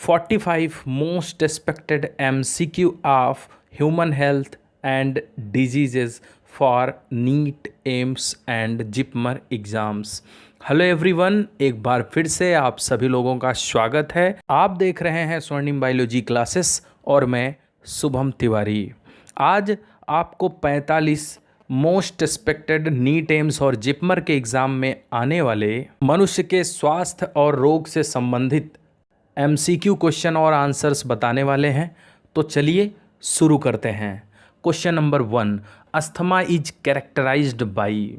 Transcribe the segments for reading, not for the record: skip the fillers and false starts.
45 most expected MCQ of human health and diseases for NEET, AIIMS and JIPMER exams. Hello everyone, एक बार फिर से आप सभी लोगों का स्वागत है। आप देख रहे हैं स्वर्णिम बायोलॉजी क्लासेस और मैं शुभम तिवारी। आज आपको 45 मोस्ट एक्सपेक्टेड नीट, एम्स और जिपमर के एग्ज़ाम में आने वाले मनुष्य के स्वास्थ्य और रोग से संबंधित MCQ क्वेश्चन और आंसर्स बताने वाले हैं। तो चलिए शुरू करते हैं। Question number 1, asthma is characterized by.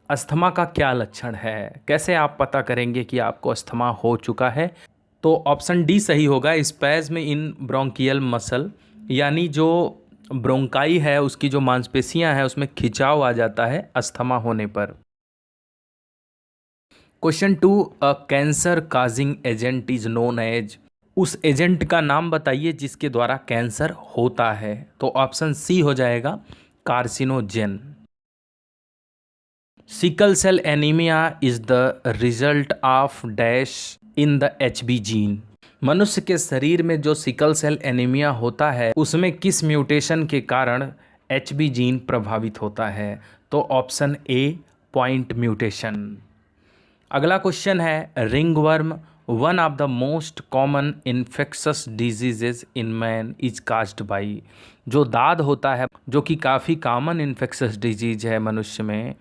Asthma का क्या लक्षण है? कैसे आप पता करेंगे कि आपको अस्थमा हो चुका है? तो ऑप्शन डी सही होगा, स्पैज्म इन ब्रोंकियल मसल, यानी जो ब्रोंकाई है उसकी जो मांसपेशियां हैं उसमें खिंचाव आ जाता है अस्थमा होने पर। Question 2, a cancer causing agent is known as. उस एजेंट का नाम बताइए जिसके द्वारा कैंसर होता है। तो ऑप्शन सी हो जाएगा, carcinogen. Sickle cell anaemia is the result of dash in the HB gene. मनुष्य के शरीर में जो सिकल सेल एनीमिया होता है उसमें किस म्यूटेशन के कारण HB जीन प्रभावित होता है? तो ऑप्शन ए, पॉइंट म्यूटेशन। अगला क्वेश्चन है, ringworm one of the most common infectious diseases in man is caused by. जो दाद होता है जो कि काफ़ी कॉमन इन्फेक्शस डिजीज है मनुष्य में,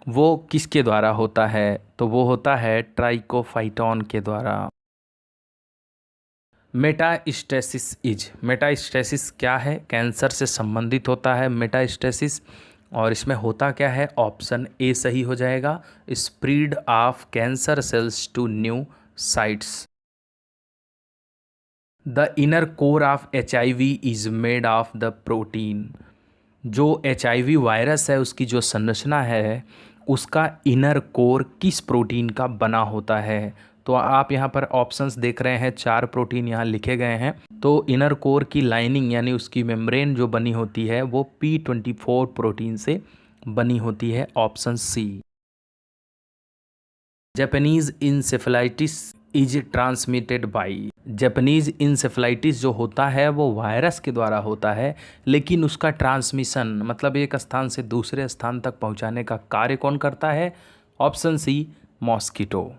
वो किसके द्वारा होता है? तो वो होता है ट्राइकोफाइटॉन के द्वारा। Metastasis is. मेटास्टेसिस क्या है? कैंसर से संबंधित होता है मेटास्टेसिस। और इसमें होता क्या है? ऑप्शन ए सही हो जाएगा, spread of cancer cells to new sites. The inner core of HIV is made of the protein. जो HIV वायरस है उसकी जो संरचना है उसका इनर कोर किस प्रोटीन का बना होता है? तो आप यहाँ पर ऑप्शंस देख रहे हैं, 4 प्रोटीन यहाँ लिखे गए हैं। तो इनर कोर की लाइनिंग यानी उसकी मेम्ब्रेन जो बनी होती है वो P24 प्रोटीन से बनी होती है, option C. Japanese encephalitis is transmitted by. Japanese encephalitis जो होता है वो वायरस के द्वारा होता है, लेकिन उसका ट्रांसमिशन मतलब एक स्थान से दूसरे स्थान तक पहुंचाने का कार्य कौन करता है? Option C, mosquito.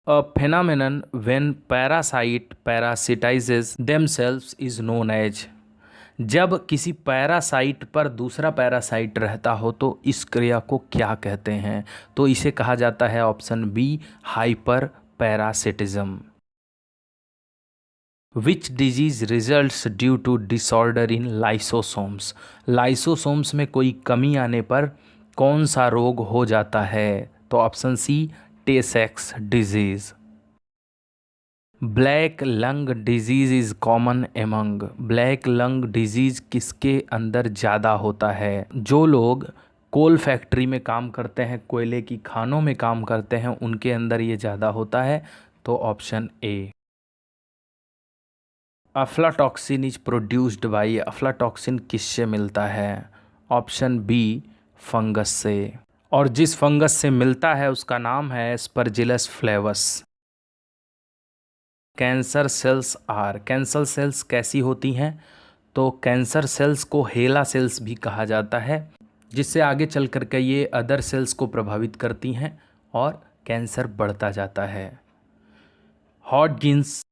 A phenomenon when parasite parasitizes themselves is known as। जब किसी पैरासाइट पर दूसरा पैरासाइट रहता हो तो इस क्रिया को क्या कहते हैं? तो इसे कहा जाता है, option B, hyper parasitism. Which disease results due to disorder in lysosomes. Lysosomes में कोई कमी आने पर कौन सा रोग हो जाता है? तो option C, Tay Sachs disease. Black lung disease is common among. Black lung disease किसके अंदर ज़्यादा होता है? जो लोग कोल फैक्ट्री में काम करते हैं, कोयले की खानों में काम करते हैं, उनके अंदर ये ज़्यादा होता है। तो option A. Aflatoxin is produced by. Aflatoxin किससे मिलता है? ऑप्शन बी, फंगस से। और जिस फंगस से मिलता है उसका नाम है Aspergillus flavus. Cancer cells are. Cancer cells कैसी होती हैं? तो कैंसर सेल्स को हेला सेल्स भी कहा जाता है, जिससे आगे चल कर के ये अदर सेल्स को प्रभावित करती हैं और कैंसर बढ़ता जाता है। Hodgkin's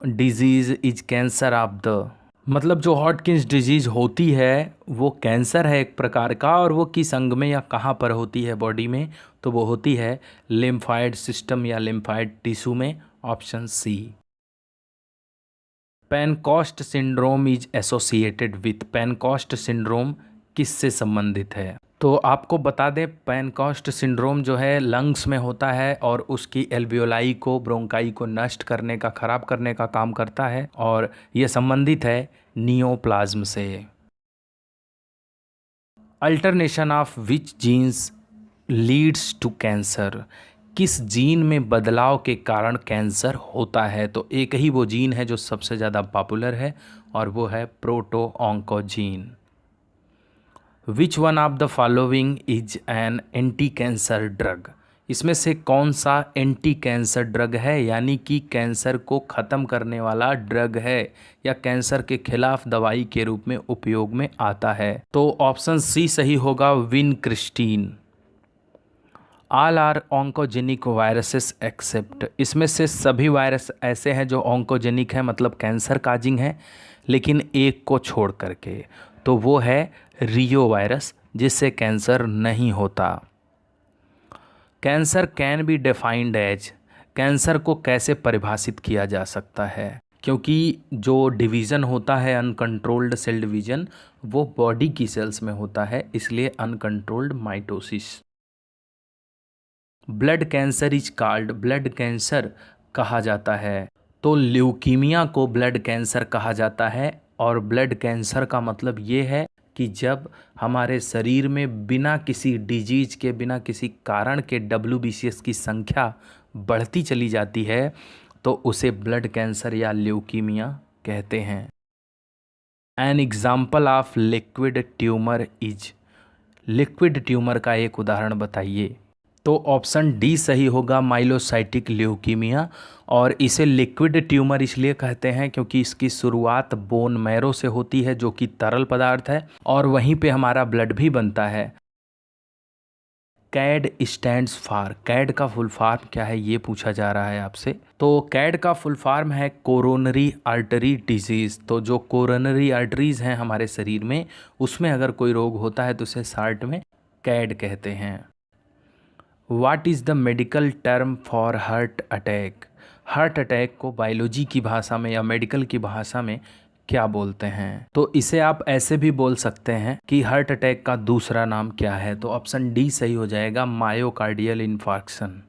disease is cancer of the. मतलब जो हॉटकिंस डिजीज होती है वो कैंसर है एक प्रकार का, और वो किस अंग में या कहाँ पर होती है बॉडी में? तो वो होती है लिम्फाइड सिस्टम या लिम्फाइड टिश्यू में, option C. Pancoast syndrome is associated with. Pancoast syndrome किससे संबंधित है? तो आपको बता दें, पेनकॉस्ट सिंड्रोम जो है लंग्स में होता है और उसकी एल्वियोलाई को, ब्रोंकाई को नष्ट करने का, खराब करने का काम करता है, और यह संबंधित है नियोप्लाज्म से। Alteration of which genes leads to cancer. किस जीन में बदलाव के कारण कैंसर होता है? तो एक ही वो जीन है जो सबसे ज़्यादा पॉपुलर है और वो है proto-oncogene. Which one of the following is an anti cancer drug. इसमें से कौन सा एंटी कैंसर ड्रग है, यानी कि कैंसर को ख़त्म करने वाला ड्रग है या कैंसर के खिलाफ दवाई के रूप में उपयोग में आता है? तो ऑप्शन सी सही होगा, vincristine. All are oncogenic viruses except, इसमें से सभी वायरस ऐसे हैं जो ऑन्कोजेनिक हैं, मतलब कैंसर काजिंग है, लेकिन एक को छोड़ करके, तो वो है रियो वायरस, जिससे कैंसर नहीं होता। Cancer can be defined as, cancer को कैसे परिभाषित किया जा सकता है? क्योंकि जो डिवीज़न होता है अनकंट्रोल्ड सेल डिवीज़न, वो बॉडी की सेल्स में होता है, इसलिए uncontrolled mitosis. Blood cancer is called, blood cancer कहा जाता है, तो ल्यूकीमिया को ब्लड कैंसर कहा जाता है। और ब्लड कैंसर का मतलब ये है कि जब हमारे शरीर में बिना किसी डिजीज के, बिना किसी कारण के WBCS की संख्या बढ़ती चली जाती है, तो उसे ब्लड कैंसर या ल्यूकीमिया कहते हैं। An example of liquid tumour is, liquid tumour का एक उदाहरण बताइए। तो ऑप्शन डी सही होगा, माइलोसाइटिक ल्यूकीमिया। और इसे लिक्विड ट्यूमर इसलिए कहते हैं क्योंकि इसकी शुरुआत बोन मैरो से होती है, जो कि तरल पदार्थ है, और वहीं पे हमारा ब्लड भी बनता है। कैड स्टैंड्स फॉर, कैड का फुल फॉर्म क्या है ये पूछा जा रहा है आपसे। तो कैड का फुल फॉर्म है कोरोनरी आर्टरी डिजीज़। तो जो कोरोनरी आर्टरीज हैं हमारे शरीर में, उसमें अगर कोई रोग होता है तो उसे शॉर्ट में कैड कहते हैं। What is the medical term for heart attack, heart attack को बायोलॉजी की भाषा में या मेडिकल की भाषा में क्या बोलते हैं? तो इसे आप ऐसे भी बोल सकते हैं कि हार्ट अटैक का दूसरा नाम क्या है। तो ऑप्शन डी सही हो जाएगा, myocardial infarction.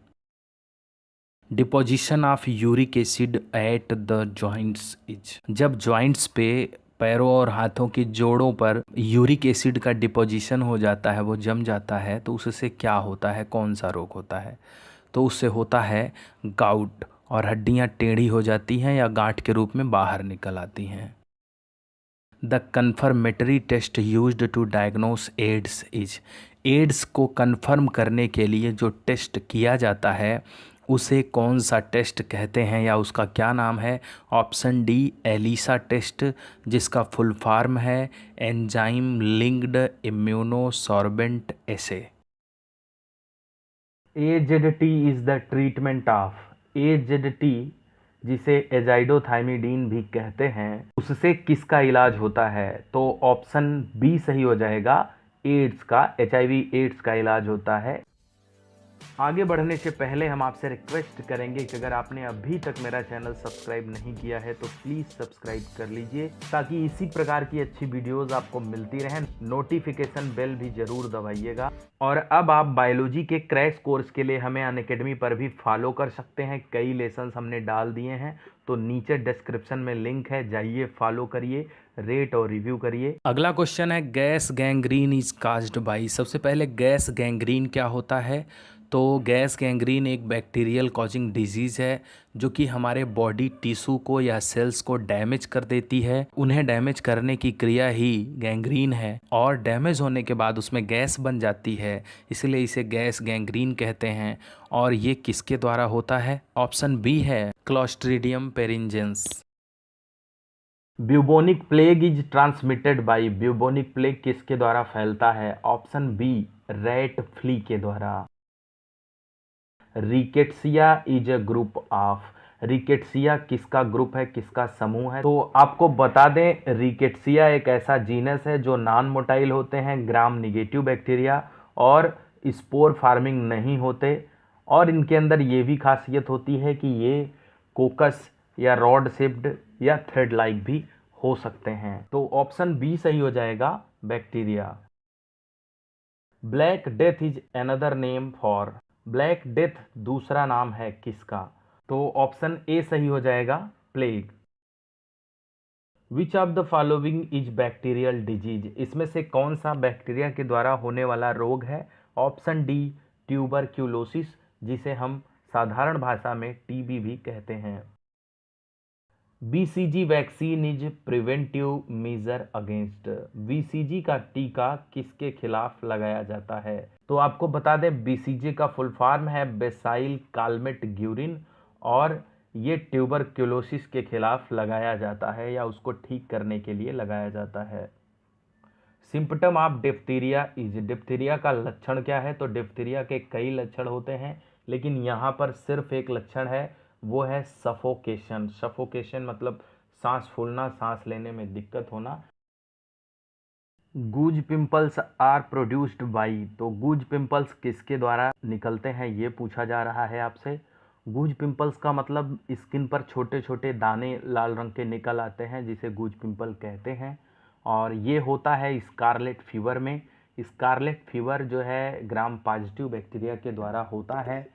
Deposition of uric acid at the joints is, जब जॉइंट्स पे, पैरों और हाथों की जोड़ों पर यूरिक एसिड का डिपोजिशन हो जाता है, वो जम जाता है, तो उससे क्या होता है, कौन सा रोग होता है? तो उससे होता है गाउट, और हड्डियां टेढ़ी हो जाती हैं या गांठ के रूप में बाहर निकल आती हैं। The confirmatory test used to diagnose AIDS is, AIDS को कन्फर्म करने के लिए जो टेस्ट किया जाता है उसे कौन सा टेस्ट कहते हैं या उसका क्या नाम है? ऑप्शन डी, एलिसा टेस्ट, जिसका फुल फॉर्म है enzyme linked immunosorbent essay. AZT is the treatment of, AZT जिसे एजाइडोथाइमिडीन भी कहते हैं, उससे किसका इलाज होता है? तो ऑप्शन बी सही हो जाएगा, एड्स का, HIV एड्स का इलाज होता है। आगे बढ़ने से पहले हम आपसे रिक्वेस्ट करेंगे कि अगर आपने अभी तक मेरा चैनल सब्सक्राइब नहीं किया है तो प्लीज़ सब्सक्राइब कर लीजिए, ताकि इसी प्रकार की अच्छी वीडियोस आपको मिलती रहें। नोटिफिकेशन बेल भी ज़रूर दबाइएगा। और अब आप बायोलॉजी के क्रैश कोर्स के लिए हमें अनअकैडमी पर भी फॉलो कर सकते हैं। कई लेसन्स हमने डाल दिए हैं, तो नीचे डिस्क्रिप्शन में लिंक है, जाइए फॉलो करिए, रेट और रिव्यू करिए। अगला क्वेश्चन है, gas gangrene is caused by. सबसे पहले गैस गैंग्रीन क्या होता है? तो गैस गैंग्रीन एक बैक्टीरियल कॉजिंग डिजीज़ है जो कि हमारे बॉडी टिश्यू को या सेल्स को डैमेज कर देती है। उन्हें डैमेज करने की क्रिया ही गैंग्रीन है, और डैमेज होने के बाद उसमें गैस बन जाती है, इसलिए इसे गैस गैंग्रीन कहते हैं। और ये किसके द्वारा होता है? ऑप्शन बी है, clostridium perfringens. Bubonic plague is transmitted by, bubonic plague किसके द्वारा फैलता है? ऑप्शन बी, रैट फ्ली के द्वारा। Rickettsia is a group of, rickettsia किसका ग्रुप है, किसका समूह है? तो आपको बता दें, रिकेट्सिया एक ऐसा जीनस है जो नॉन मोटाइल होते हैं, ग्राम निगेटिव बैक्टीरिया, और स्पोर फार्मिंग नहीं होते। और इनके अंदर ये भी खासियत होती है कि ये कोकस या रॉड शेप्ड या थ्रेड लाइक भी हो सकते हैं। तो ऑप्शन बी सही हो जाएगा, bacteria. Black death is another name for, black death दूसरा नाम है किसका? तो ऑप्शन ए सही हो जाएगा, plague. Which of the following is bacterial disease, इसमें से कौन सा बैक्टीरिया के द्वारा होने वाला रोग है? ऑप्शन डी, ट्यूबरक्यूलोसिस, जिसे हम साधारण भाषा में TB भी कहते हैं। BCG vaccine is preventive measure against. BCG का टीका किसके खिलाफ लगाया जाता है? तो आपको बता दें BCG का फुल फॉर्म है बेसाइल कालमेट ग्यूरिन, और ये ट्यूबरक्लोसिस के खिलाफ लगाया जाता है या उसको ठीक करने के लिए लगाया जाता है। Symptom of diphtheria is, diphtheria का लक्षण क्या है? तो डिप्थीरिया के कई लक्षण होते हैं, लेकिन यहाँ पर सिर्फ एक लक्षण है, वो है सफोकेशन। सफोकेशन मतलब सांस फूलना, सांस लेने में दिक्कत होना। गूज पिंपल्स आर प्रोड्यूस्ड बाई, तो गूज पिंपल्स किसके द्वारा निकलते हैं ये पूछा जा रहा है आपसे। गूज पिंपल्स का मतलब स्किन पर छोटे छोटे दाने लाल रंग के निकल आते हैं, जिसे गूज पिंपल कहते हैं, और ये होता है स्कारलेट फीवर में। स्कारलेट फीवर जो है ग्राम पॉजिटिव बैक्टीरिया के द्वारा होता है,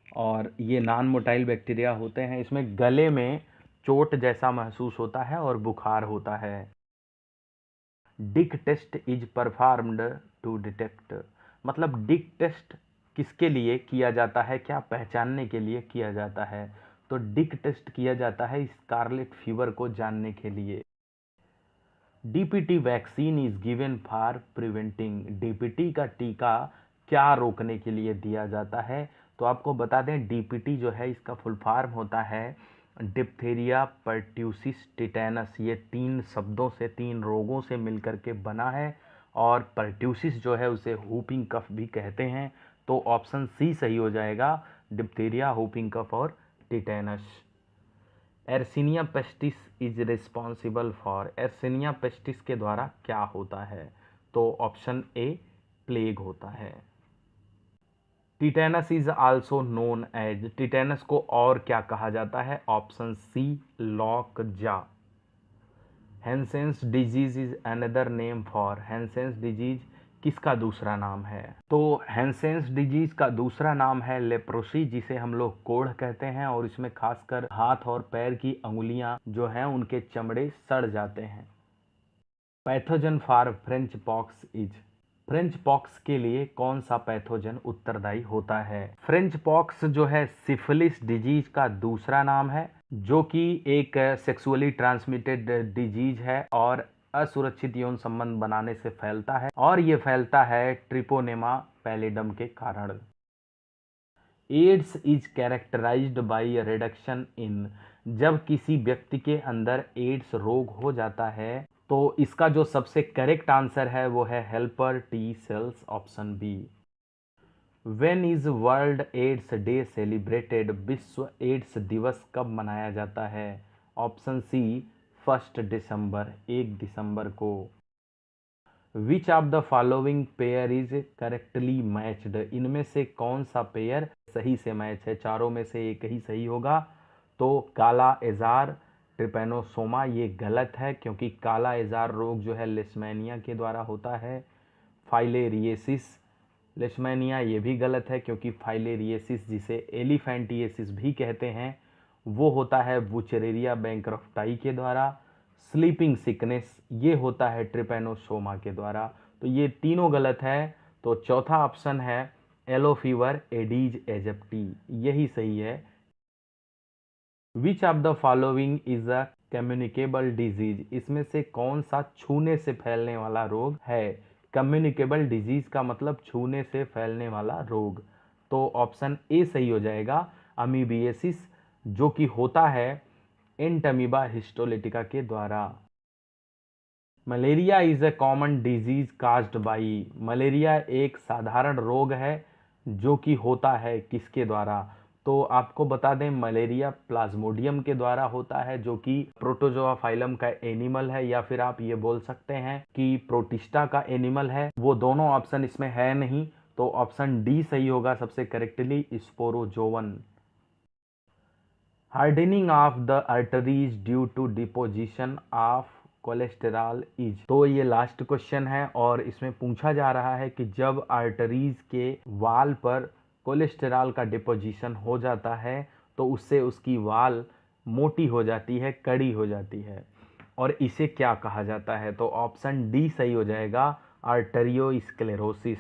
और ये नॉन मोटाइल बैक्टीरिया होते हैं। इसमें गले में चोट जैसा महसूस होता है और बुखार होता है। Dick test is performed to detect, मतलब डिक टेस्ट किसके लिए किया जाता है, क्या पहचानने के लिए किया जाता है? तो डिक टेस्ट किया जाता है स्कारलेट फीवर को जानने के लिए। DPT vaccine is given for preventing, DPT का टीका क्या रोकने के लिए दिया जाता है? तो आपको बता दें डीपीटी जो है इसका फुल फॉर्म होता है डिप्थीरिया, पर्ट्यूसिस, टिटेनस। ये तीन शब्दों से, तीन रोगों से मिलकर के बना है, और पर्ट्यूसिस जो है उसे हुपिंग कफ भी कहते हैं। तो ऑप्शन सी सही हो जाएगा, डिप्थीरिया, हुपिंग कफ और tetanus. Yersinia pestis is responsible for, Yersinia pestis के द्वारा क्या होता है? तो ऑप्शन ए प्लेग होता है। Tetanus is also known as, tetanus को और क्या कहा जाता है? Option C lockjaw. Hansen's disease is another name for, Hansen's disease किसका दूसरा नाम है? तो हैंसेंस डिजीज का दूसरा नाम है लेप्रोसी, जिसे हम लोग कोढ़ कहते हैं, और इसमें खासकर हाथ और पैर की अंगुलियां जो हैं उनके चमड़े सड़ जाते हैं। Pathogen for French pox is, French pox के लिए कौन सा पैथोजन उत्तरदायी होता है? फ्रेंच पॉक्स जो है सिफिलिस डिजीज का दूसरा नाम है, जो कि एक सेक्सुअली ट्रांसमिटेड डिजीज है और असुरक्षित यौन संबंध बनाने से फैलता है, और ये फैलता है ट्रिपोनेमा पैलिडम के कारण। AIDS is characterized by reduction in, जब किसी व्यक्ति के अंदर एड्स रोग हो जाता है तो इसका जो सबसे करेक्ट आंसर है वो है helper T cells, option B. When is World AIDS Day celebrated, विश्व एड्स दिवस कब मनाया जाता है? ऑप्शन सी 1 दिसंबर, 1 दिसंबर को। Which of the following pair is correctly matched, इनमें से कौन सा पेयर सही से मैच है? चारों में से एक ही सही होगा। तो काला एजार, ट्रिपेनोसोमा, ये गलत है, क्योंकि काला एजार रोग जो है लिस्मेनिया के द्वारा होता है। फाइलेरिएसिस, लिस्मेनिया, ये भी गलत है, क्योंकि फाइलेरिएसिस जिसे एलिफेंटिएसिस भी कहते हैं वो होता है बुचेरेरिया बैंक्रफ्टाई के द्वारा। स्लीपिंग सिकनेस ये होता है ट्रिपेनोसोमा के द्वारा। तो ये तीनों गलत है, तो चौथा ऑप्शन है येलो फीवर एडीज एजिप्टी, यही सही है। Which of the following is a communicable disease, इसमें से कौन सा छूने से फैलने वाला रोग है? कम्युनिकेबल डिजीज का मतलब छूने से फैलने वाला रोग, तो ऑप्शन ए सही हो जाएगा, अमीबिएसिस, जो कि होता है एंटमीबा हिस्टोलिटिका के द्वारा। Malaria is a common disease caused by, malaria एक साधारण रोग है जो कि होता है किसके द्वारा? तो आपको बता दें मलेरिया प्लाज्मोडियम के द्वारा होता है, जो कि प्रोटोजोआ फाइलम का एनिमल है, या फिर आप ये बोल सकते हैं कि प्रोटिस्टा का एनिमल है। वो दोनों ऑप्शन इसमें है नहीं, तो ऑप्शन डी सही होगा सबसे correctly, sporozoan. Hardening of the arteries due to deposition of cholesterol is, तो ये लास्ट क्वेश्चन है और इसमें पूछा जा रहा है कि जब आर्टरीज के वाल पर कोलेस्टेरॉल का डिपोजिशन हो जाता है तो उससे उसकी वाल मोटी हो जाती है, कड़ी हो जाती है, और इसे क्या कहा जाता है? तो ऑप्शन डी सही हो जाएगा, आर्टरियोस्क्लेरोसिस।